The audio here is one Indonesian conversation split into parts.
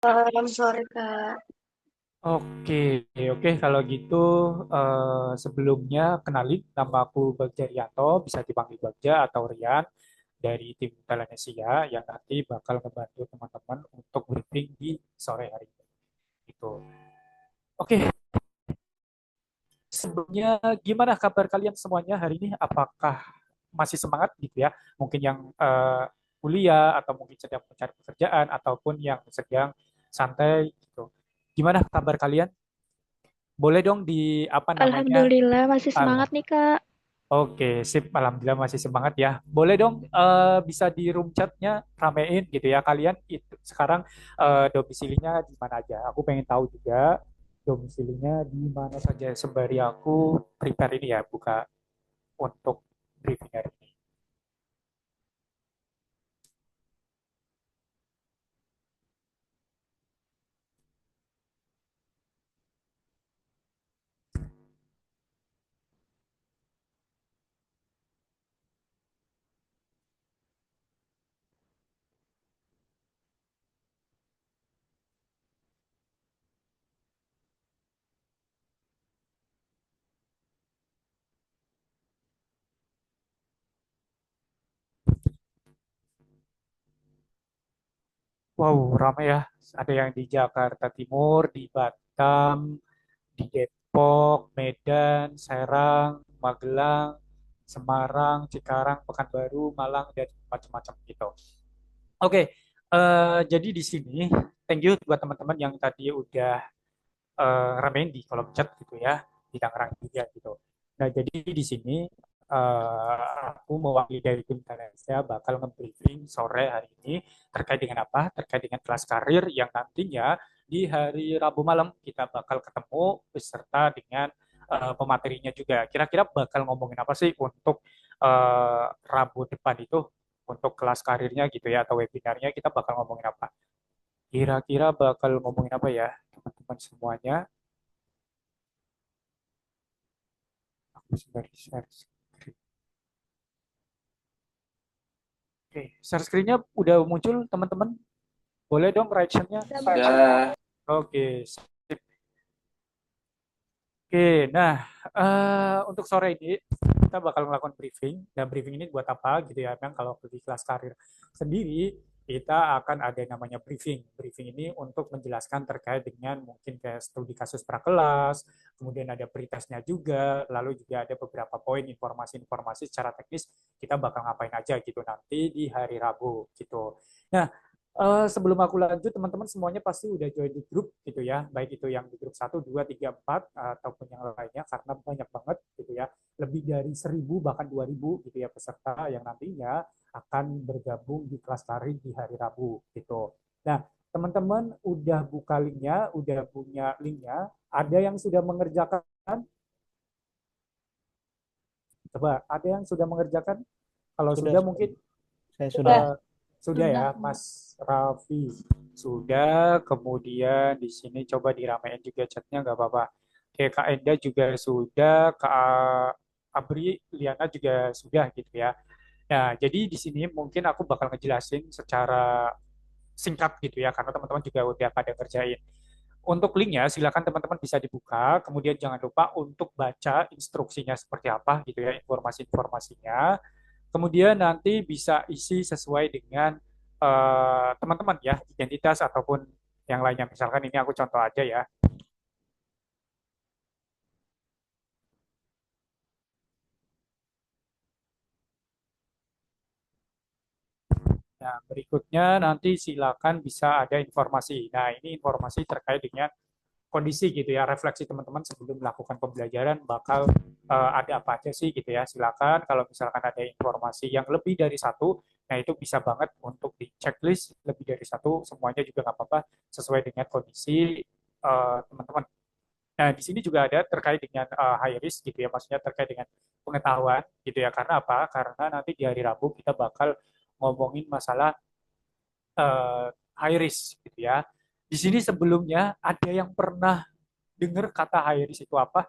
Selamat sore, Kak. Oke, oke kalau gitu sebelumnya kenalin nama aku Bagja Rianto, bisa dipanggil Bagja atau Rian dari tim Telenesia yang nanti bakal membantu teman-teman untuk briefing di sore hari ini. Gitu. Oke, sebelumnya gimana kabar kalian semuanya hari ini? Apakah masih semangat gitu ya? Mungkin yang kuliah atau mungkin sedang mencari pekerjaan ataupun yang sedang santai gitu. Gimana kabar kalian? Boleh dong di apa namanya? Alhamdulillah masih semangat Alhamdulillah. nih, Kak. Oke, sip. Alhamdulillah masih semangat ya. Boleh dong bisa di room chatnya ramein gitu ya. Kalian itu sekarang domisilinya di mana aja? Aku pengen tahu juga domisilinya di mana saja sembari aku prepare ini ya, buka untuk briefing hari ini. Wow, ramai ya. Ada yang di Jakarta Timur, di Batam, di Depok, Medan, Serang, Magelang, Semarang, Cikarang, Pekanbaru, Malang, dan macam-macam gitu. Oke, jadi di sini thank you buat teman-teman yang tadi udah ramein di kolom chat gitu ya, di Tangerang juga gitu. Nah, jadi di sini aku mewakili dari tim Indonesia bakal nge-briefing sore hari ini terkait dengan apa? Terkait dengan kelas karir yang nantinya di hari Rabu malam kita bakal ketemu beserta dengan pematerinya juga. Kira-kira bakal ngomongin apa sih untuk Rabu depan itu untuk kelas karirnya gitu ya atau webinarnya kita bakal ngomongin apa? Kira-kira bakal ngomongin apa ya teman-teman semuanya? Aku sudah share screen. Oke, share screen-nya udah muncul teman-teman. Boleh dong reaction-nya. Udah muncul, Kak. Sudah. Oke, sip. Oke, nah untuk sore ini kita bakal melakukan briefing dan briefing ini buat apa gitu ya? Memang kalau di kelas karir sendiri kita akan ada yang namanya briefing. Briefing ini untuk menjelaskan terkait dengan mungkin kayak studi kasus prakelas, kemudian ada pretestnya juga, lalu juga ada beberapa poin informasi-informasi secara teknis kita bakal ngapain aja gitu nanti di hari Rabu gitu. Nah, sebelum aku lanjut, teman-teman semuanya pasti udah join di grup gitu ya, baik itu yang di grup 1, 2, 3, 4 ataupun yang lainnya, karena banyak banget gitu ya, lebih dari 1.000 bahkan 2.000 gitu ya peserta yang nantinya akan bergabung di kelas tari di hari Rabu gitu. Nah, teman-teman udah buka linknya, udah punya linknya, ada yang sudah mengerjakan, coba ada yang sudah mengerjakan, kalau Sudah, sudah sudah. mungkin Saya sudah. Udah. eh, sudah ya, Sudah. Mas Raffi. Sudah, kemudian di sini coba diramein juga chatnya nggak apa-apa. Oke, Kak Enda juga sudah, Kak Abri, Liana juga sudah gitu ya. Nah, jadi di sini mungkin aku bakal ngejelasin secara singkat gitu ya, karena teman-teman juga udah pada kerjain. Untuk linknya, silakan teman-teman bisa dibuka, kemudian jangan lupa untuk baca instruksinya seperti apa gitu ya, informasi-informasinya. Kemudian nanti bisa isi sesuai dengan teman-teman ya, identitas ataupun yang lainnya. Misalkan ini aku contoh aja ya. Nah, berikutnya nanti silakan bisa ada informasi. Nah, ini informasi terkait dengan kondisi gitu ya, refleksi teman-teman sebelum melakukan pembelajaran bakal ada apa aja sih gitu ya. Silakan kalau misalkan ada informasi yang lebih dari satu, nah itu bisa banget untuk di checklist lebih dari satu, semuanya juga nggak apa-apa sesuai dengan kondisi teman-teman. Nah, di sini juga ada terkait dengan high risk gitu ya, maksudnya terkait dengan pengetahuan gitu ya. Karena apa? Karena nanti di hari Rabu kita bakal ngomongin masalah uh, high risk gitu ya. Di sini sebelumnya ada yang pernah dengar kata high risk itu apa?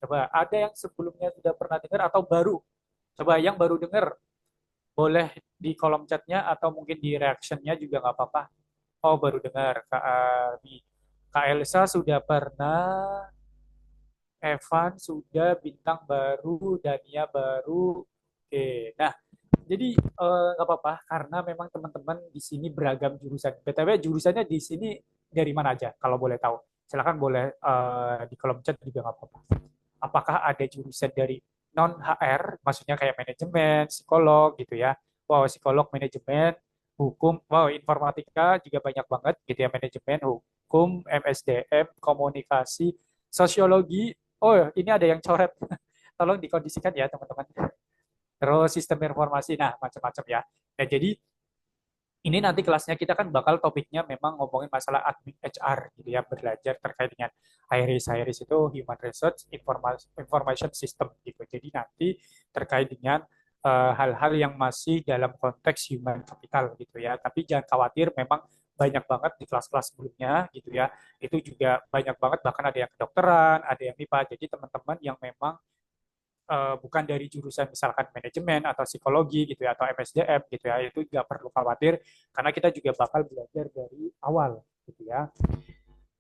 Coba ada yang sebelumnya sudah pernah dengar atau baru? Coba yang baru dengar. Boleh di kolom chatnya atau mungkin di reactionnya juga nggak apa-apa. Oh, baru dengar. Kak Elsa sudah pernah, Evan sudah, bintang baru, Dania baru. Oke, nah jadi nggak apa-apa karena memang teman-teman di sini beragam jurusan. BTW jurusannya di sini dari mana aja kalau boleh tahu? Silakan boleh di kolom chat juga nggak apa-apa. Apakah ada jurusan dari non HR, maksudnya kayak manajemen, psikolog gitu ya. Wow, psikolog, manajemen, hukum, wow, informatika juga banyak banget gitu ya, manajemen, hukum, MSDM, komunikasi, sosiologi. Oh, ini ada yang coret. Tolong dikondisikan ya, teman-teman. Terus sistem informasi, nah macam-macam ya. Nah, jadi ini nanti kelasnya kita kan bakal topiknya memang ngomongin masalah admin HR gitu ya, belajar terkait dengan HRIS itu Human Resource Information System gitu. Jadi nanti terkait dengan hal-hal yang masih dalam konteks human capital gitu ya. Tapi jangan khawatir, memang banyak banget di kelas-kelas sebelumnya gitu ya. Itu juga banyak banget, bahkan ada yang kedokteran, ada yang MIPA. Jadi teman-teman yang memang bukan dari jurusan misalkan manajemen atau psikologi gitu ya atau MSDM gitu ya, itu nggak perlu khawatir karena kita juga bakal belajar dari awal gitu ya,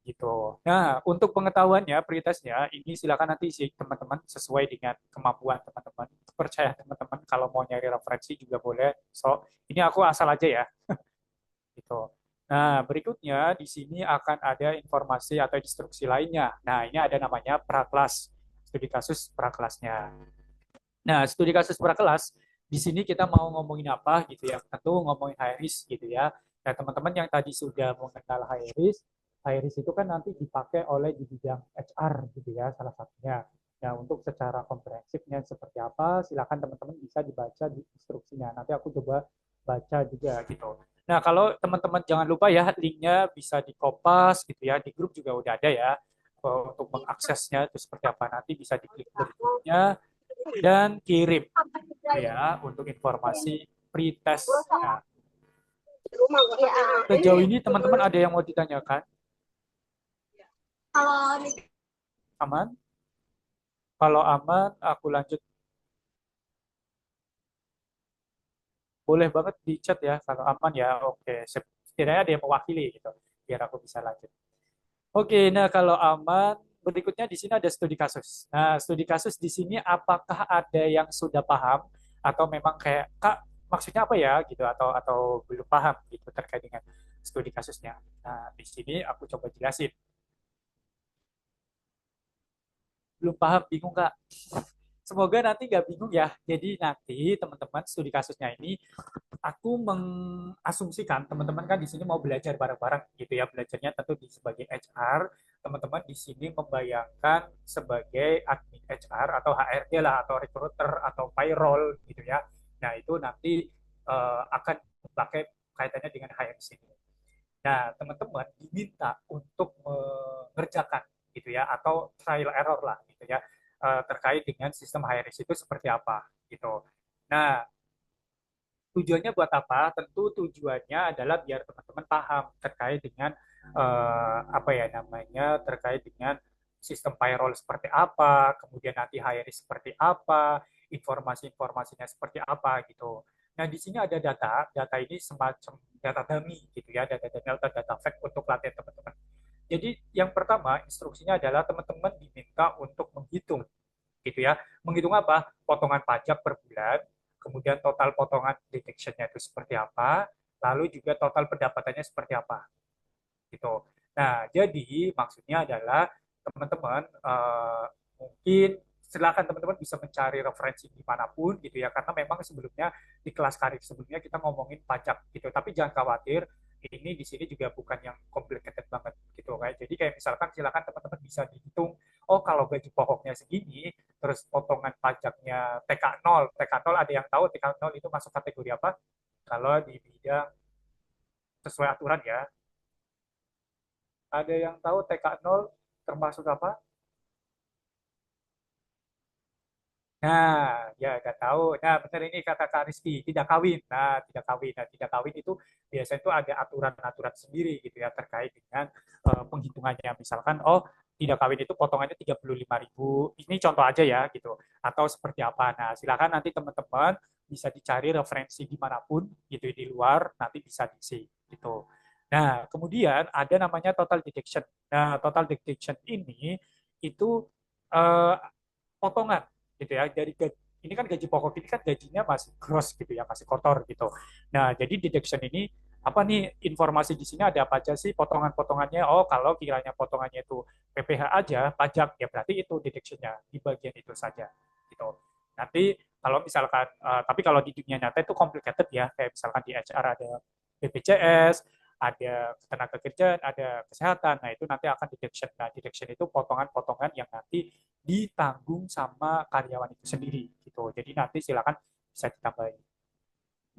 gitu. Nah, untuk pengetahuannya, pretestnya ini silakan nanti sih teman-teman sesuai dengan kemampuan teman-teman. Percaya teman-teman kalau mau nyari referensi juga boleh. So, ini aku asal aja ya, gitu. Nah, berikutnya di sini akan ada informasi atau instruksi lainnya. Nah, ini ada namanya praklas, studi kasus prakelasnya. Nah, studi kasus prakelas, di sini kita mau ngomongin apa gitu ya. Tentu ngomongin high risk gitu ya. Nah, teman-teman yang tadi sudah mengenal high risk itu kan nanti dipakai oleh di bidang HR gitu ya, salah satunya. Nah, untuk secara komprehensifnya seperti apa, silakan teman-teman bisa dibaca di instruksinya. Nanti aku coba baca juga gitu. Nah, kalau teman-teman jangan lupa ya, linknya bisa di Kopas gitu ya, di grup juga udah ada ya. Untuk mengaksesnya itu seperti apa, nanti bisa diklik berikutnya dan kirim ya untuk informasi pretest. Nah, sejauh ini teman-teman ada yang mau ditanyakan? Aman? Kalau aman, aku lanjut. Boleh banget di chat ya kalau aman ya. Oke, setidaknya ada yang mewakili gitu, biar aku bisa lanjut. Oke, nah kalau aman, berikutnya di sini ada studi kasus. Nah, studi kasus di sini apakah ada yang sudah paham atau memang kayak Kak maksudnya apa ya gitu atau belum paham gitu terkait dengan studi kasusnya. Nah, di sini aku coba jelasin. Belum paham, bingung Kak? Semoga nanti nggak bingung ya. Jadi nanti teman-teman studi kasusnya ini aku mengasumsikan teman-teman kan di sini mau belajar bareng-bareng gitu ya, belajarnya tentu di sebagai HR, teman-teman di sini membayangkan sebagai admin HR atau HRD lah atau recruiter atau payroll gitu ya. Nah, itu nanti akan pakai kaitannya dengan HRD ini. Nah, teman-teman diminta untuk mengerjakan gitu ya atau trial error lah gitu ya, terkait dengan sistem HRS itu seperti apa gitu. Nah, tujuannya buat apa? Tentu tujuannya adalah biar teman-teman paham terkait dengan apa ya namanya, terkait dengan sistem payroll seperti apa, kemudian nanti hiring seperti apa, informasi-informasinya seperti apa gitu. Nah, di sini ada data, data ini semacam data dummy gitu ya, data fact untuk latihan teman-teman. Jadi yang pertama instruksinya adalah teman-teman diminta untuk menghitung gitu ya. Menghitung apa? Potongan pajak per bulan, kemudian total potongan deduction-nya itu seperti apa, lalu juga total pendapatannya seperti apa gitu. Nah, jadi maksudnya adalah teman-teman mungkin silakan teman-teman bisa mencari referensi dimanapun gitu ya, karena memang sebelumnya di kelas karir sebelumnya kita ngomongin pajak gitu, tapi jangan khawatir, ini di sini juga bukan yang complicated banget gitu kayak. Jadi kayak misalkan silakan teman-teman bisa dihitung, oh kalau gaji pokoknya segini, terus potongan pajaknya TK0, TK0 ada yang tahu TK0 itu masuk kategori apa? Kalau di bidang sesuai aturan ya, ada yang tahu TK0 termasuk apa? Nah, ya nggak tahu. Nah, benar ini kata Kak Rizky, tidak kawin. Nah, tidak kawin. Nah, tidak kawin itu biasanya itu ada aturan-aturan sendiri gitu ya terkait dengan penghitungannya. Misalkan, oh tidak kawin itu potongannya 35.000. Ini contoh aja ya gitu. Atau seperti apa. Nah, silakan nanti teman-teman bisa dicari referensi dimanapun gitu di luar, nanti bisa diisi gitu. Nah, kemudian ada namanya total deduction. Nah, total deduction ini itu uh, potongan gitu ya dari gaji. Ini kan gaji pokok, ini kan gajinya masih gross gitu ya, masih kotor gitu. Nah, jadi deduction ini apa nih, informasi di sini ada apa aja sih potongan-potongannya? Oh, kalau kiranya potongannya itu PPh aja, pajak, ya berarti itu deductionnya di bagian itu saja gitu. Nanti kalau misalkan, tapi kalau di dunia nyata itu complicated ya, kayak misalkan di HR ada BPJS, ada tenaga kerjaan, ada kesehatan. Nah, itu nanti akan deduction. Nah, deduction itu potongan-potongan yang nanti ditanggung sama karyawan itu sendiri gitu. Jadi nanti silakan bisa ditambahin.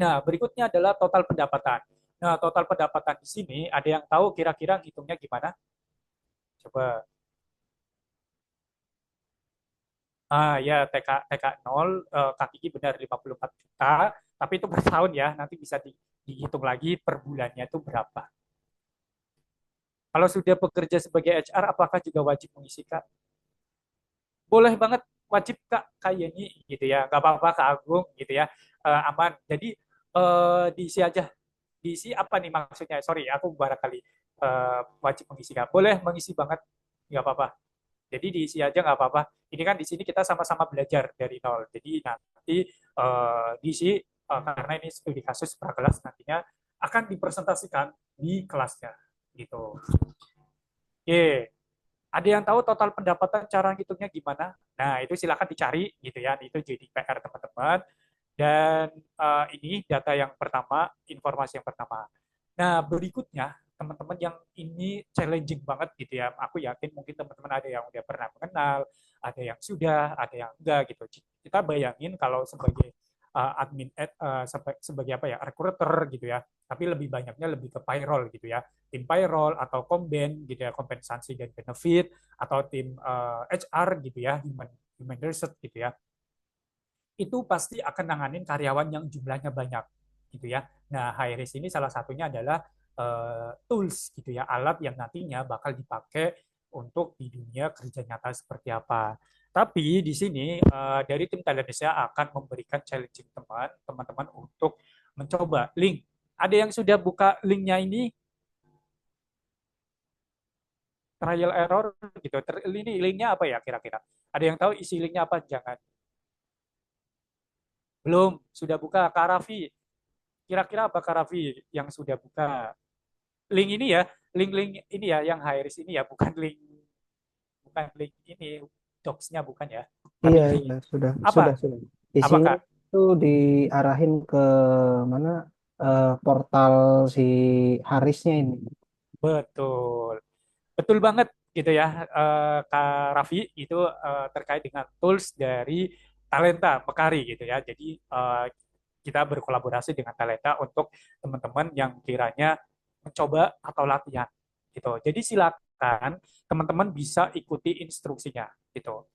Nah, berikutnya adalah total pendapatan. Nah, total pendapatan di sini ada yang tahu kira-kira hitungnya gimana? Coba. Ya, TK 0, Kak Kiki benar 54 juta, tapi itu per tahun ya, nanti bisa dihitung lagi per bulannya itu berapa. Kalau sudah bekerja sebagai HR, apakah juga wajib mengisi, Kak? Boleh banget, wajib, Kak, kayak ini gitu ya, nggak apa-apa Kak Agung gitu ya. Aman. Jadi diisi aja. Diisi apa nih maksudnya? Sorry, aku barangkali wajib mengisi, Kak. Boleh mengisi banget, nggak apa-apa. Jadi diisi aja nggak apa-apa. Ini kan di sini kita sama-sama belajar dari nol. Jadi nanti diisi, karena ini studi kasus prakelas, nantinya akan dipresentasikan di kelasnya gitu. Oke, ada yang tahu total pendapatan cara ngitungnya gimana? Nah, itu silakan dicari gitu ya. Itu jadi PR teman-teman. Dan ini data yang pertama, informasi yang pertama. Nah, berikutnya teman-teman yang ini challenging banget gitu ya. Aku yakin mungkin teman-teman ada yang udah pernah mengenal, ada yang sudah, ada yang enggak gitu. Kita bayangin kalau sebagai admin sebagai apa ya, recruiter gitu ya. Tapi lebih banyaknya lebih ke payroll gitu ya. Tim payroll atau komben gitu ya, kompensasi dan benefit, atau tim HR gitu ya, human resource gitu ya, itu pasti akan nanganin karyawan yang jumlahnya banyak gitu ya. Nah, high risk ini salah satunya adalah tools gitu ya, alat yang nantinya bakal dipakai untuk di dunia kerja nyata seperti apa. Tapi di sini dari tim Talenisia akan memberikan challenging teman-teman untuk mencoba link. Ada yang sudah buka linknya ini, trial error gitu. Ini linknya apa ya kira-kira? Ada yang tahu isi linknya apa? Jangan. Belum, sudah buka. Kak Raffi, kira-kira apa Kak Raffi yang sudah buka link ini ya, link-link ini ya, yang high risk ini ya, bukan link ini, docs-nya bukan ya, tapi Iya, link iya, sudah, apa? sudah, sudah. Apa Isinya Kak? itu diarahin ke mana, portal si Harisnya ini. Betul. Betul banget gitu ya, Kak Raffi, itu terkait dengan tools dari Talenta Mekari gitu ya. Jadi kita berkolaborasi dengan Talenta untuk teman-teman yang kiranya mencoba atau latihan gitu. Jadi silakan teman-teman bisa ikuti instruksinya gitu.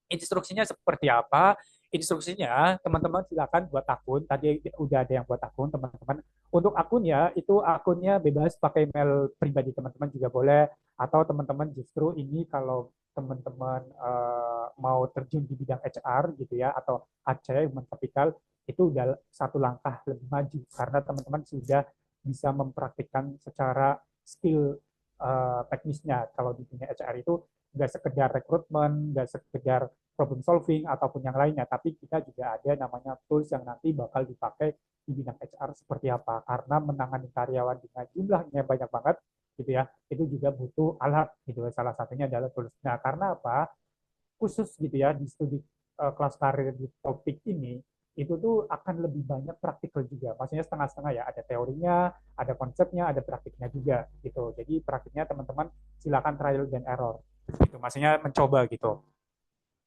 Instruksinya seperti apa? Instruksinya teman-teman silakan buat akun. Tadi udah ada yang buat akun, teman-teman. Untuk akunnya itu akunnya bebas pakai email pribadi teman-teman juga boleh, atau teman-teman justru ini kalau teman-teman mau terjun di bidang HR gitu ya, atau HC human capital, itu udah satu langkah lebih maju karena teman-teman sudah bisa mempraktikkan secara skill teknisnya. Kalau di dunia HR itu nggak sekedar rekrutmen, nggak sekedar problem solving ataupun yang lainnya, tapi kita juga ada namanya tools yang nanti bakal dipakai di bidang HR seperti apa. Karena menangani karyawan dengan jumlahnya banyak banget, gitu ya, itu juga butuh alat, gitu. Salah satunya adalah tools. Nah, karena apa? Khusus gitu ya di studi kelas karir di topik ini, itu tuh akan lebih banyak praktikal juga. Maksudnya setengah-setengah ya, ada teorinya, ada konsepnya, ada praktiknya juga gitu. Jadi praktiknya teman-teman silakan trial dan error gitu. Maksudnya mencoba gitu.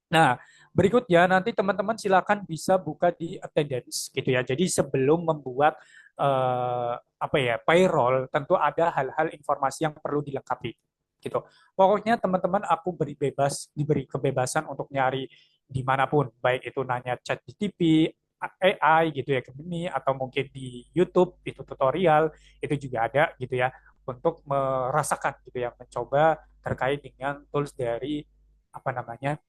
Nah, berikutnya nanti teman-teman silakan bisa buka di attendance gitu ya. Jadi sebelum membuat apa ya, payroll, tentu ada hal-hal informasi yang perlu dilengkapi gitu. Pokoknya teman-teman aku diberi kebebasan untuk nyari dimanapun, baik itu nanya chat GTP, AI gitu ya, Gemini, atau mungkin di YouTube itu tutorial itu juga ada gitu ya, untuk merasakan gitu ya, mencoba terkait dengan tools dari apa namanya,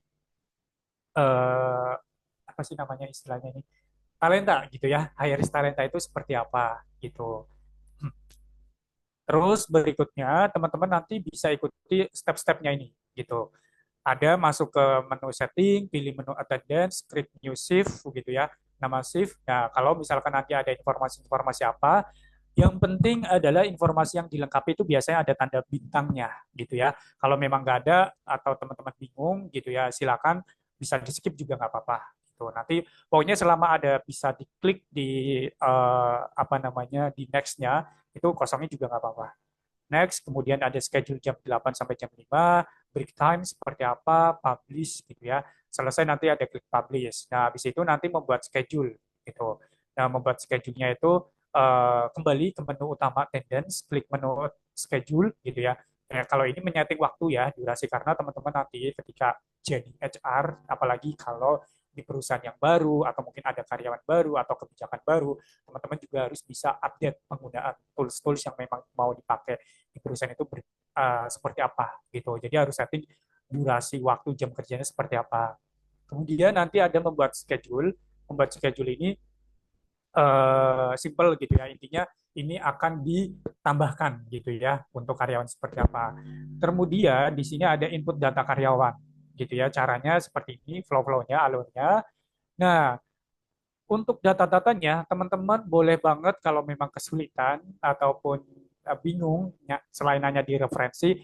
apa sih namanya istilahnya ini, talenta gitu ya. High risk talenta itu seperti apa gitu. Terus berikutnya teman-teman nanti bisa ikuti step-stepnya ini gitu. Ada masuk ke menu setting, pilih menu attendance, create new shift gitu ya, nama shift. Nah, kalau misalkan nanti ada informasi-informasi apa, yang penting adalah informasi yang dilengkapi itu biasanya ada tanda bintangnya gitu ya. Kalau memang nggak ada atau teman-teman bingung gitu ya, silakan bisa di skip juga nggak apa-apa. Gitu. Nanti pokoknya selama ada bisa diklik di apa namanya di next-nya itu kosongnya juga nggak apa-apa. Next, kemudian ada schedule jam 8 sampai jam 5, break time seperti apa, publish gitu ya. Selesai nanti ada klik publish. Nah, habis itu nanti membuat schedule gitu. Nah, membuat schedule-nya itu kembali ke menu utama attendance, klik menu schedule gitu ya. Ya, kalau ini menyeting waktu ya, durasi karena teman-teman nanti ketika jadi HR, apalagi kalau di perusahaan yang baru atau mungkin ada karyawan baru atau kebijakan baru, teman-teman juga harus bisa update penggunaan tools-tools yang memang mau dipakai di perusahaan itu seperti apa gitu. Jadi harus setting durasi waktu jam kerjanya seperti apa. Kemudian nanti ada membuat schedule ini simple gitu ya. Intinya ini akan ditambahkan gitu ya untuk karyawan seperti apa. Kemudian di sini ada input data karyawan gitu ya. Caranya seperti ini, flow-flownya, alurnya. Nah, untuk data-datanya, teman-teman boleh banget kalau memang kesulitan ataupun bingung, ya, selain hanya di referensi,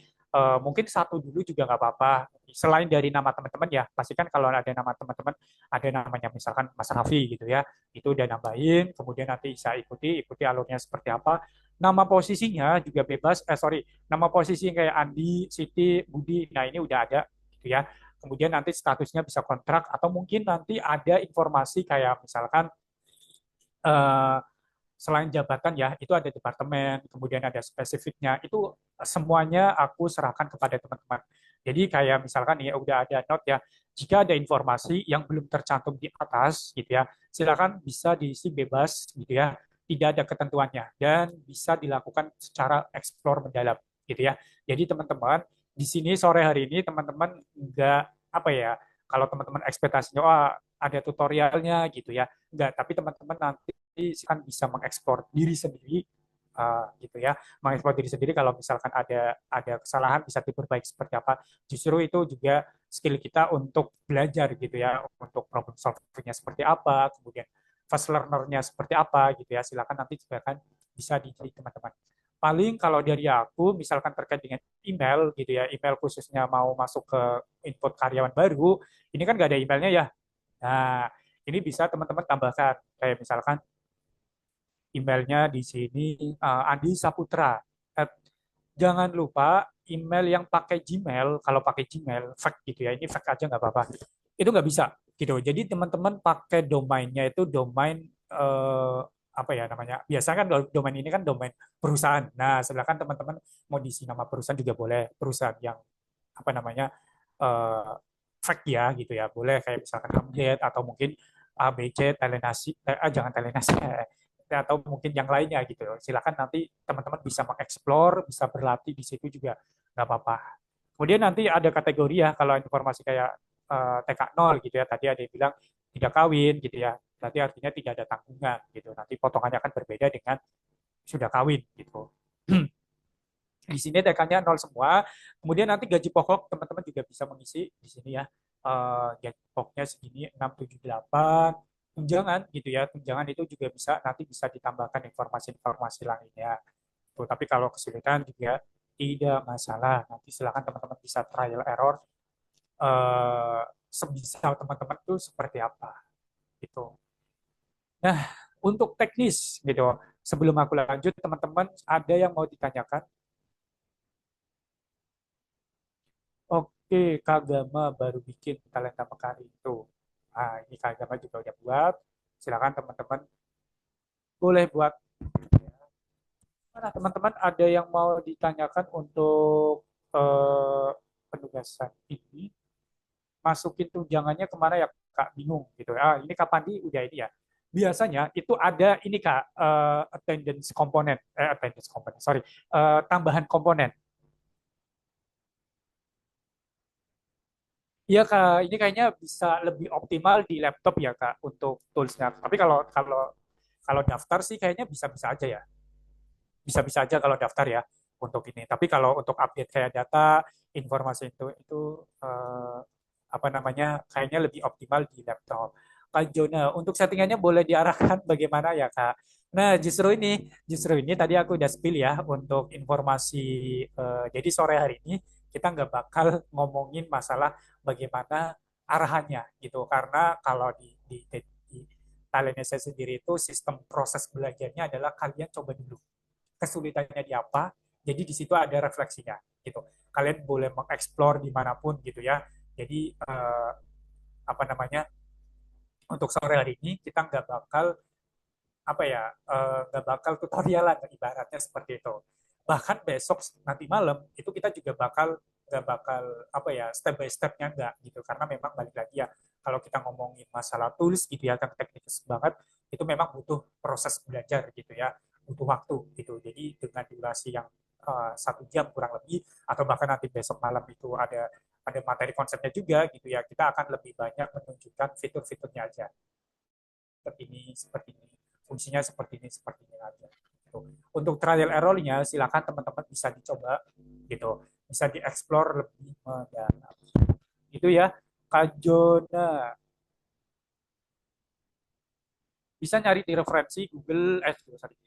mungkin satu dulu juga nggak apa-apa. Selain dari nama teman-teman ya, pastikan kalau ada nama teman-teman, ada namanya misalkan Mas Raffi gitu ya, itu udah nambahin, kemudian nanti bisa ikuti alurnya seperti apa. Nama posisinya juga bebas, nama posisi kayak Andi, Siti, Budi, nah ini udah ada gitu ya. Kemudian nanti statusnya bisa kontrak atau mungkin nanti ada informasi kayak misalkan eh, selain jabatan ya itu ada departemen, kemudian ada spesifiknya, itu semuanya aku serahkan kepada teman-teman. Jadi kayak misalkan ya udah ada note ya, jika ada informasi yang belum tercantum di atas gitu ya, silakan bisa diisi bebas gitu ya, tidak ada ketentuannya dan bisa dilakukan secara explore mendalam gitu ya. Jadi teman-teman di sini sore hari ini teman-teman nggak apa ya, kalau teman-teman ekspektasinya wah ada tutorialnya gitu ya, enggak, tapi teman-teman nanti kan bisa mengeksplor diri sendiri gitu ya, mengeksplor diri sendiri kalau misalkan ada kesalahan bisa diperbaiki seperti apa. Justru itu juga skill kita untuk belajar gitu ya, untuk problem solvingnya seperti apa, kemudian fast learner-nya seperti apa gitu ya. Silakan nanti juga kan bisa dicari teman-teman. Paling kalau dari aku misalkan terkait dengan email gitu ya, email khususnya mau masuk ke input karyawan baru, ini kan nggak ada emailnya ya. Nah, ini bisa teman-teman tambahkan kayak misalkan emailnya di sini Andi Saputra. Jangan lupa email yang pakai Gmail, kalau pakai Gmail fake gitu ya, ini fake aja nggak apa-apa. Itu nggak bisa gitu. Jadi teman-teman pakai domainnya itu domain apa ya namanya? Biasanya kan domain ini kan domain perusahaan. Nah, silakan teman-teman mau diisi nama perusahaan juga boleh. Perusahaan yang apa namanya eh, fake ya gitu ya, boleh kayak misalkan Amjet atau mungkin ABC Telenasi, jangan Telenasi atau mungkin yang lainnya gitu. Silakan nanti teman-teman bisa mengeksplor, bisa berlatih di situ juga nggak apa-apa. Kemudian nanti ada kategori ya, kalau informasi kayak TK0 gitu ya, tadi ada yang bilang tidak kawin gitu ya, berarti artinya tidak ada tanggungan gitu. Nanti potongannya akan berbeda dengan sudah kawin gitu. Di sini TK-nya nol semua. Kemudian nanti gaji pokok teman-teman juga bisa mengisi di sini ya. Gaji pokoknya segini 678. Tunjangan gitu ya. Tunjangan itu juga bisa nanti bisa ditambahkan informasi-informasi lainnya. Tuh, tapi kalau kesulitan juga tidak masalah. Nanti silakan teman-teman bisa trial error sebisa teman-teman itu seperti apa gitu. Nah, untuk teknis gitu. Sebelum aku lanjut, teman-teman ada yang mau ditanyakan? Oke, Kagama baru bikin talenta Mekari itu. Nah, ini Kagama juga udah buat. Silakan teman-teman boleh buat. Mana teman-teman ada yang mau ditanyakan untuk eh, penugasan ini? Masukin tunjangannya kemana ya Kak? Bingung gitu. Ini kapan di udah ini ya. Biasanya itu ada ini Kak, attendance komponen, sorry, tambahan komponen. Iya Kak, ini kayaknya bisa lebih optimal di laptop ya Kak untuk toolsnya. Tapi kalau kalau kalau daftar sih kayaknya bisa-bisa aja ya. Bisa-bisa aja kalau daftar ya untuk ini. Tapi kalau untuk update kayak data, informasi itu apa namanya, kayaknya lebih optimal di laptop. Kak Jona, untuk settingannya boleh diarahkan bagaimana ya Kak? Nah, justru ini tadi aku udah spill ya untuk informasi. Jadi sore hari ini kita nggak bakal ngomongin masalah bagaimana arahannya gitu, karena kalau di Thailand saya sendiri itu sistem proses belajarnya adalah kalian coba dulu kesulitannya di apa, jadi di situ ada refleksinya gitu. Kalian boleh mengeksplor dimanapun gitu ya. Jadi apa namanya, untuk sore hari ini kita nggak bakal apa ya, nggak bakal tutorialan ibaratnya seperti itu. Bahkan besok nanti malam itu kita juga nggak bakal apa ya, step by stepnya nggak gitu, karena memang balik lagi ya, kalau kita ngomongin masalah tools gitu ya, kan teknis banget, itu memang butuh proses belajar gitu ya, butuh waktu gitu. Jadi dengan durasi yang 1 jam kurang lebih, atau bahkan nanti besok malam itu ada materi konsepnya juga gitu ya, kita akan lebih banyak menunjukkan fitur-fiturnya aja, seperti ini, fungsinya seperti ini aja. Gitu. Untuk trial error-nya silakan teman-teman bisa dicoba gitu, bisa dieksplor lebih mendalam. Itu ya, Kak Jona. Bisa nyari di referensi Google, sorry,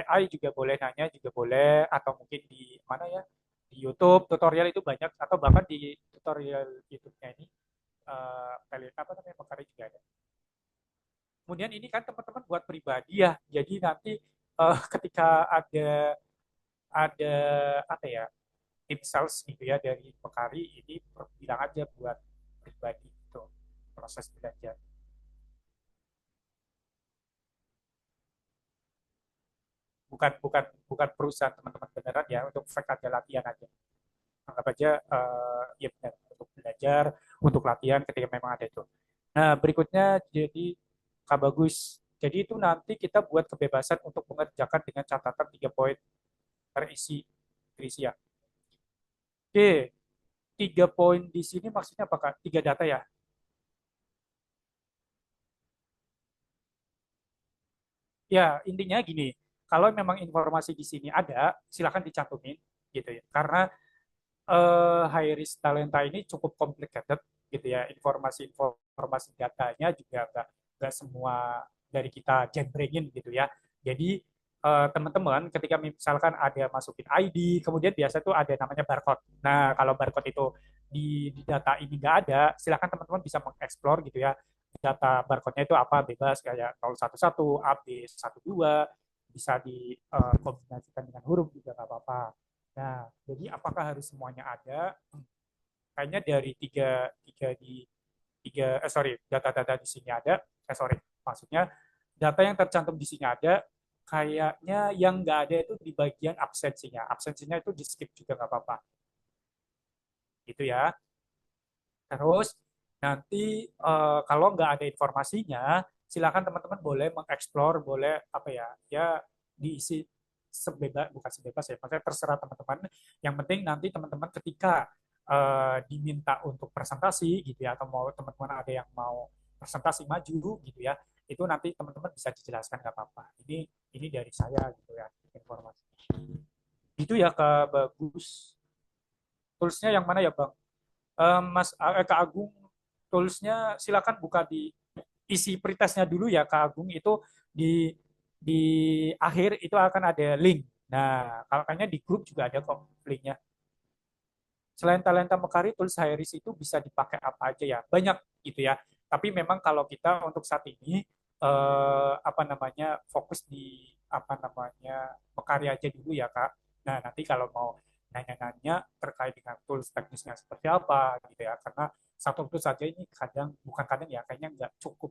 AI juga boleh, nanya juga boleh, atau mungkin di mana ya, di YouTube tutorial itu banyak, atau bahkan di tutorial YouTube-nya ini apa namanya, Mekari juga ada. Kemudian ini kan teman-teman buat pribadi ya, jadi nanti ketika ada apa ya, tim sales gitu ya dari Pekari ini, bilang aja buat pribadi itu proses belajar, bukan bukan bukan perusahaan teman-teman beneran ya, untuk fake aja, latihan aja, anggap aja ya benar, untuk belajar, untuk latihan ketika memang ada itu. Nah berikutnya, jadi Kak Bagus, jadi itu nanti kita buat kebebasan untuk mengerjakan dengan catatan 3 poin terisi terisi ya. Oke, 3 poin di sini maksudnya apakah 3 data ya? Ya, intinya gini, kalau memang informasi di sini ada, silakan dicantumin gitu ya. Karena high risk talenta ini cukup complicated gitu ya. Informasi datanya juga nggak semua dari kita jembrengin gitu ya. Jadi teman-teman ketika misalkan ada masukin ID, kemudian biasa tuh ada namanya barcode. Nah, kalau barcode itu di data ini nggak ada, silakan teman-teman bisa mengeksplor gitu ya. Data barcode-nya itu apa, bebas, kayak 011, AB12, bisa dikombinasikan dengan huruf juga nggak apa-apa. Nah, jadi apakah harus semuanya ada? Kayaknya dari tiga, tiga di tiga, data-data di sini ada, maksudnya data yang tercantum di sini ada, kayaknya yang nggak ada itu di bagian absensinya. Absensinya itu di skip juga nggak apa-apa, gitu ya. Terus nanti kalau nggak ada informasinya, silakan teman-teman boleh mengeksplor, boleh apa ya, ya diisi sebebas, bukan sebebas ya, maksudnya terserah teman-teman. Yang penting nanti teman-teman ketika diminta untuk presentasi gitu ya, atau mau teman-teman ada yang mau presentasi maju gitu ya, itu nanti teman-teman bisa dijelaskan, nggak apa-apa. Ini dari saya gitu ya, informasi. Itu ya Kak Bagus. Toolsnya yang mana ya Bang? Kak Agung, toolsnya silakan buka di isi pretestnya dulu ya Kak Agung, itu di di akhir itu akan ada link. Nah, kalau kayaknya di grup juga ada kok linknya. Selain Talenta Mekari, tools Hiris itu bisa dipakai apa aja ya? Banyak gitu ya. Tapi memang kalau kita untuk saat ini apa namanya, fokus di apa namanya, Mekari aja dulu ya Kak. Nah, nanti kalau mau nanya-nanya terkait dengan tools teknisnya seperti apa gitu ya. Karena satu tools saja ini kadang, bukan kadang ya, kayaknya nggak cukup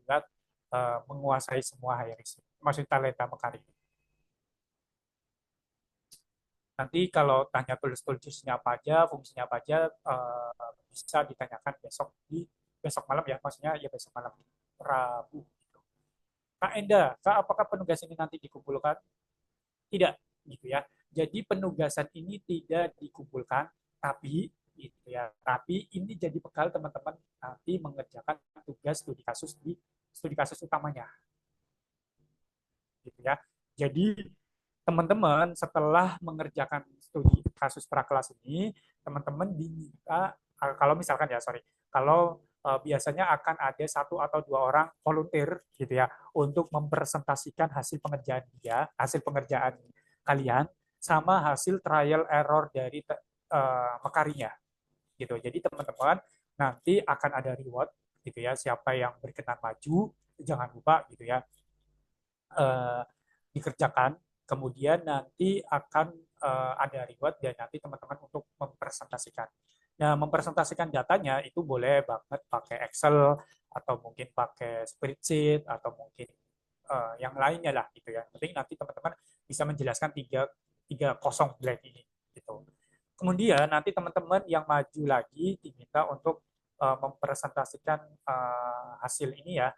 buat menguasai semua Hiris. Maksudnya Talenta Mekari. Nanti kalau tanya tools-toolsnya apa aja, fungsinya apa aja, bisa ditanyakan besok malam ya, maksudnya ya besok malam Rabu. Gitu. Kak Enda, Kak, apakah penugasan ini nanti dikumpulkan? Tidak, gitu ya. Jadi penugasan ini tidak dikumpulkan, tapi gitu ya. Tapi ini jadi bekal teman-teman nanti mengerjakan tugas studi kasus utamanya, gitu ya. Jadi teman-teman setelah mengerjakan studi kasus prakelas ini, teman-teman diminta kalau misalkan ya sorry, kalau biasanya akan ada satu atau dua orang volunteer gitu ya untuk mempresentasikan hasil pengerjaan kalian sama hasil trial error dari mekarinya gitu. Jadi teman-teman nanti akan ada reward gitu ya, siapa yang berkenan maju jangan lupa gitu ya eh, dikerjakan, kemudian nanti akan ada reward dan nanti teman-teman untuk mempresentasikan. Nah, mempresentasikan datanya itu boleh banget pakai Excel atau mungkin pakai spreadsheet atau mungkin yang lainnya lah gitu ya. Penting nanti teman-teman bisa menjelaskan tiga kosong blank ini gitu. Kemudian nanti teman-teman yang maju lagi diminta untuk mempresentasikan hasil ini ya,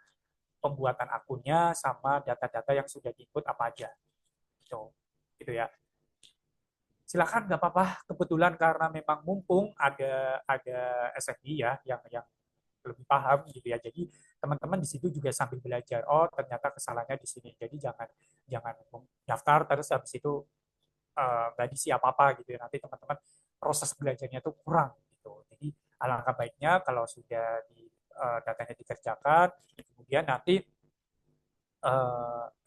pembuatan akunnya sama data-data yang sudah diinput apa aja gitu gitu ya. Silakan nggak apa-apa, kebetulan karena memang mumpung ada SFI ya yang lebih paham gitu ya, jadi teman-teman di situ juga sambil belajar, oh ternyata kesalahannya di sini, jadi jangan jangan daftar terus habis itu nggak diisi apa-apa gitu ya, nanti teman-teman proses belajarnya itu kurang gitu. Jadi alangkah baiknya kalau sudah datanya dikerjakan, kemudian nanti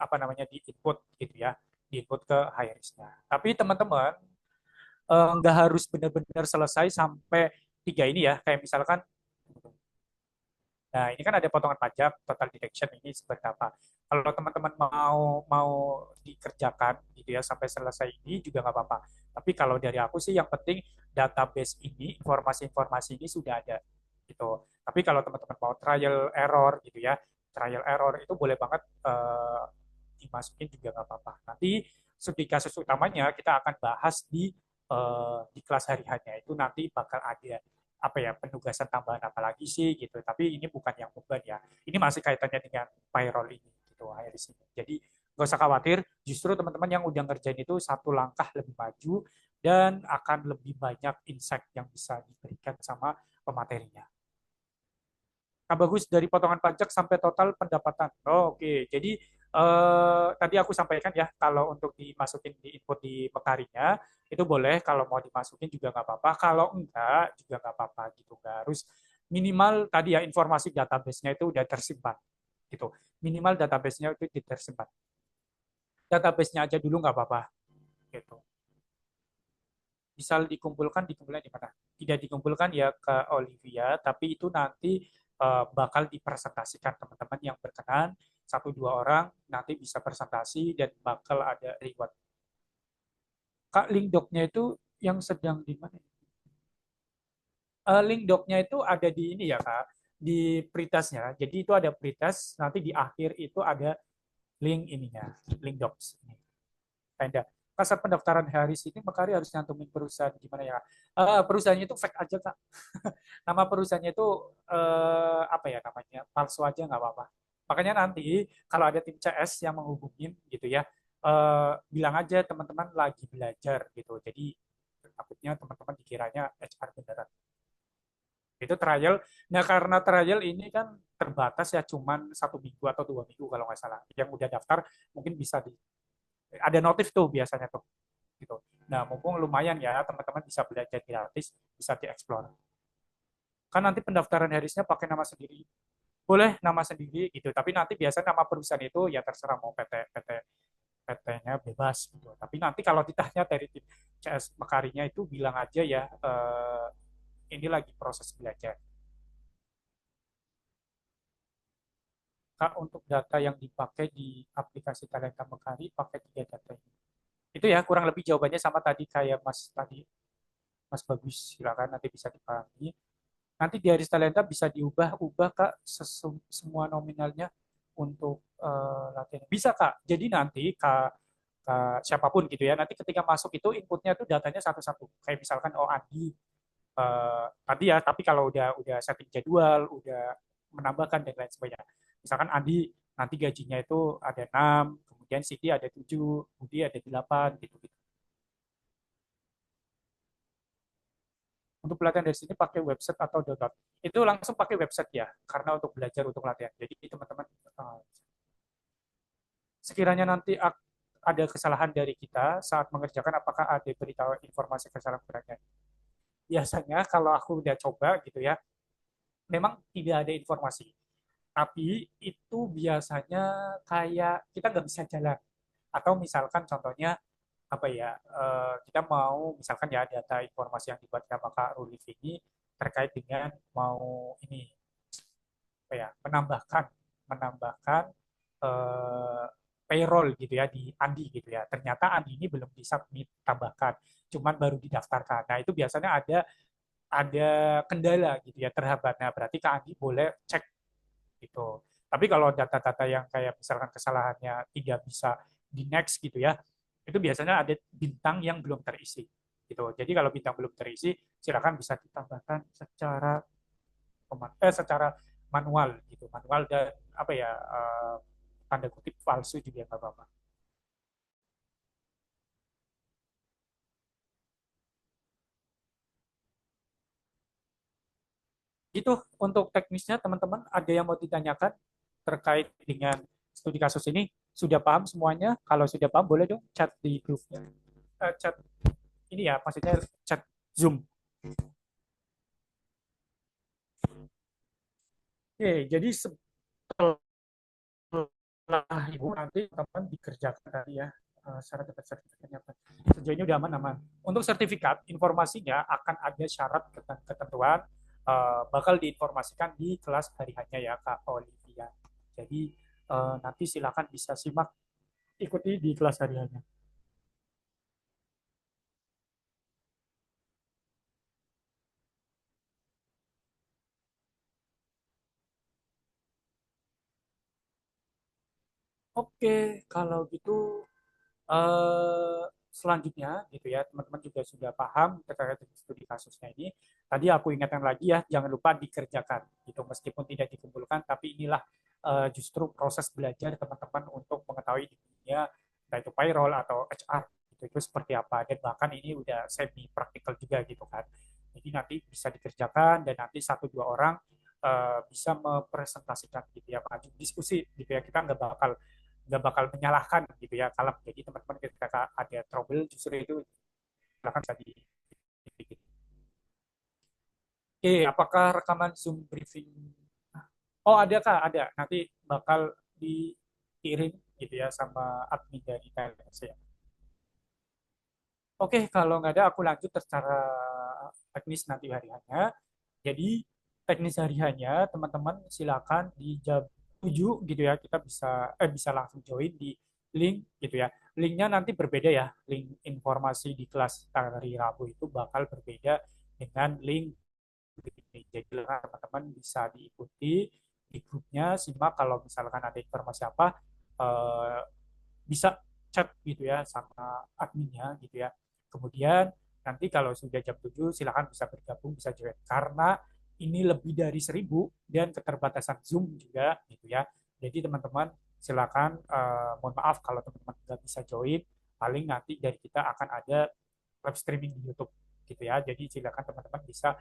apa namanya di input gitu ya, di input ke high-risk-nya. Tapi teman-teman nggak harus benar-benar selesai sampai tiga ini ya, kayak misalkan, nah ini kan ada potongan pajak, total deduction ini seperti apa. Kalau teman-teman mau mau dikerjakan gitu ya sampai selesai ini juga nggak apa-apa. Tapi kalau dari aku sih yang penting database ini, informasi-informasi ini sudah ada gitu. Tapi kalau teman-teman mau trial error gitu ya, trial error itu boleh banget dimasukin juga nggak apa-apa. Nanti studi kasus utamanya kita akan bahas di kelas hari hanya itu, nanti bakal ada apa ya penugasan tambahan apa lagi sih gitu. Tapi ini bukan yang beban ya. Ini masih kaitannya dengan payroll ini gitu, Iris ini. Jadi nggak usah khawatir. Justru teman-teman yang udah ngerjain itu satu langkah lebih maju dan akan lebih banyak insight yang bisa diberikan sama pematerinya. Nah, bagus dari potongan pajak sampai total pendapatan. Oh, oke. Jadi tadi aku sampaikan ya, kalau untuk dimasukin di input di Mekarinya itu boleh, kalau mau dimasukin juga nggak apa-apa. Kalau enggak juga nggak apa-apa gitu. Nggak harus, minimal tadi ya informasi database-nya itu udah tersimpan gitu. Minimal database-nya itu tersimpan. Database-nya aja dulu nggak apa-apa gitu. Bisa dikumpulkan di mana? Tidak dikumpulkan ya ke Olivia, tapi itu nanti bakal dipresentasikan teman-teman yang berkenan, satu dua orang nanti bisa presentasi dan bakal ada reward. Kak, link doc-nya itu yang sedang di mana? Link doc-nya itu ada di ini ya Kak, di pretest-nya. Jadi itu ada pretest, nanti di akhir itu ada link ininya, link docs. Tenda. Kasar pendaftaran Haris ini Mekari harus nyantumin perusahaan gimana ya? Perusahaannya itu fake aja Kak. Nama perusahaannya itu apa ya namanya? Palsu aja nggak apa-apa. Makanya nanti kalau ada tim CS yang menghubungin gitu ya, bilang aja teman-teman lagi belajar gitu. Jadi takutnya teman-teman dikiranya HR beneran. Itu trial. Nah karena trial ini kan terbatas ya, cuman 1 minggu atau 2 minggu kalau nggak salah. Yang udah daftar mungkin bisa ada notif tuh biasanya tuh gitu. Nah mumpung lumayan ya teman-teman bisa belajar gratis, bisa dieksplor. Kan nanti pendaftaran Harisnya pakai nama sendiri, boleh nama sendiri gitu. Tapi nanti biasanya nama perusahaan itu ya terserah, mau PT-nya bebas gitu. Tapi nanti kalau ditanya dari tim CS Mekarinya itu bilang aja ya ini lagi proses belajar. Kak, untuk data yang dipakai di aplikasi Talenta Mekari pakai 3 data ini. Itu ya kurang lebih jawabannya sama tadi kayak Mas Bagus, silakan nanti bisa dipahami. Nanti di Aris Talenta bisa diubah-ubah Kak semua nominalnya untuk latihan. Bisa Kak. Jadi nanti siapapun gitu ya, nanti ketika masuk itu inputnya tuh datanya satu-satu. Kayak misalkan oh Andi tadi ya, tapi kalau udah setting jadwal, udah menambahkan dan lain sebagainya. Misalkan Andi nanti gajinya itu ada 6, kemudian Siti ada 7, Budi ada 8 gitu. untuk pelatihan dari sini pakai website atau download. Itu langsung pakai website ya, karena untuk belajar untuk latihan. Jadi teman-teman sekiranya nanti ada kesalahan dari kita saat mengerjakan, apakah ada beritahu informasi kesalahan kurangnya. Biasanya kalau aku udah coba gitu ya, memang tidak ada informasi. Tapi itu biasanya kayak kita nggak bisa jalan. Atau misalkan contohnya apa ya, kita mau misalkan ya data informasi yang dibuat sama Kak Rulif ini terkait dengan mau ini apa ya, menambahkan menambahkan eh, payroll gitu ya di Andi gitu ya. Ternyata Andi ini belum disubmit tambahkan, cuman baru didaftarkan. Nah, itu biasanya ada kendala gitu ya, terhambat. Nah, berarti Kak Andi boleh cek gitu. Tapi kalau data-data yang kayak misalkan kesalahannya tidak bisa di next gitu ya, itu biasanya ada bintang yang belum terisi gitu. Jadi kalau bintang belum terisi, silakan bisa ditambahkan secara manual gitu, manual dan apa ya, tanda kutip palsu juga nggak apa-apa. Itu untuk teknisnya teman-teman ada yang mau ditanyakan terkait dengan studi kasus ini? Sudah paham semuanya? Kalau sudah paham boleh dong chat di grupnya. Chat ini ya, maksudnya chat Zoom. Oke, jadi setelah ibu nanti teman dikerjakan tadi ya, syarat dapat sertifikatnya apa. Sejauh ini udah aman-aman. Untuk sertifikat, informasinya akan ada syarat ketentuan, bakal diinformasikan di kelas hari hanya ya Kak Olivia. Jadi nanti silakan bisa simak, ikuti di kelas hari hanya. Oke, kalau gitu selanjutnya gitu ya, teman-teman juga sudah paham terkait dengan studi kasusnya ini. Tadi aku ingatkan lagi ya, jangan lupa dikerjakan gitu, meskipun tidak dikumpulkan, tapi inilah justru proses belajar teman-teman untuk mengetahui di dunia entah itu payroll atau HR itu seperti apa, dan bahkan ini udah semi praktikal juga gitu kan. Jadi nanti bisa dikerjakan dan nanti satu dua orang bisa mempresentasikan gitu ya, maju diskusi gitu ya, kita nggak bakal menyalahkan gitu ya. Kalau jadi teman-teman ketika ada trouble justru itu silakan tadi. Oke, apakah rekaman Zoom briefing? Oh ada Kak, ada. Nanti bakal dikirim gitu ya sama admin dari KLS ya. Oke, kalau nggak ada aku lanjut secara teknis nanti hariannya. Jadi teknis hariannya teman-teman silakan di jam 7 gitu ya, kita bisa langsung join di link gitu ya. Linknya nanti berbeda ya. Link informasi di kelas hari Rabu itu bakal berbeda dengan link ini. Jadi teman-teman bisa diikuti di grupnya, simak kalau misalkan ada informasi apa, eh, bisa chat gitu ya sama adminnya gitu ya. Kemudian nanti kalau sudah jam 7 silakan bisa bergabung, bisa join. Karena ini lebih dari 1.000 dan keterbatasan Zoom juga gitu ya. Jadi teman-teman silakan, mohon maaf kalau teman-teman nggak bisa join, paling nanti dari kita akan ada live streaming di YouTube gitu ya. Jadi silakan teman-teman bisa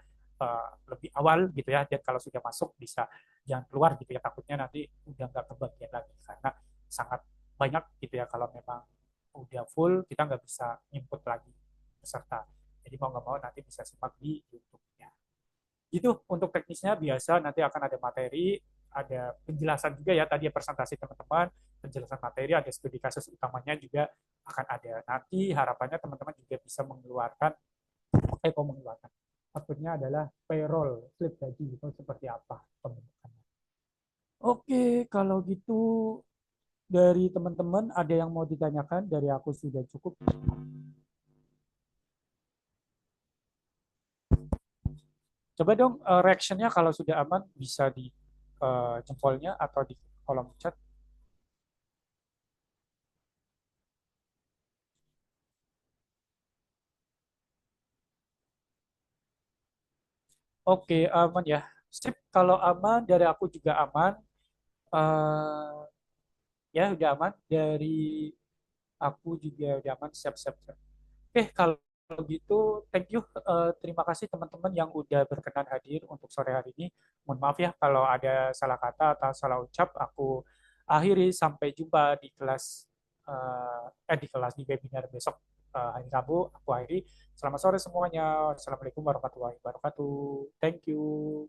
lebih awal gitu ya, dan kalau sudah masuk bisa jangan keluar gitu ya, takutnya nanti udah nggak kebagian lagi karena sangat banyak gitu ya. Kalau memang udah full kita nggak bisa input lagi peserta, jadi mau nggak mau nanti bisa simak di YouTube-nya. Itu untuk teknisnya. Biasa nanti akan ada materi, ada penjelasan juga ya, tadi presentasi teman-teman, penjelasan materi, ada studi kasus utamanya juga akan ada. Nanti harapannya teman-teman juga bisa mengeluarkan maksudnya adalah payroll slip gaji itu seperti apa pembentukannya. Oke, kalau gitu dari teman-teman ada yang mau ditanyakan? Dari aku sudah cukup. Coba dong reaction-nya kalau sudah aman bisa di jempolnya atau di kolom chat. Oke, aman ya. Sip, kalau aman dari aku juga aman. Eh, ya udah aman dari aku juga udah aman, siap-siap. Oke, kalau gitu, thank you. Terima kasih teman-teman yang udah berkenan hadir untuk sore hari ini. Mohon maaf ya kalau ada salah kata atau salah ucap. Aku akhiri, sampai jumpa di kelas di webinar besok hari Rabu. Aku akhiri. Selamat sore semuanya. Assalamualaikum warahmatullahi wabarakatuh. Thank you.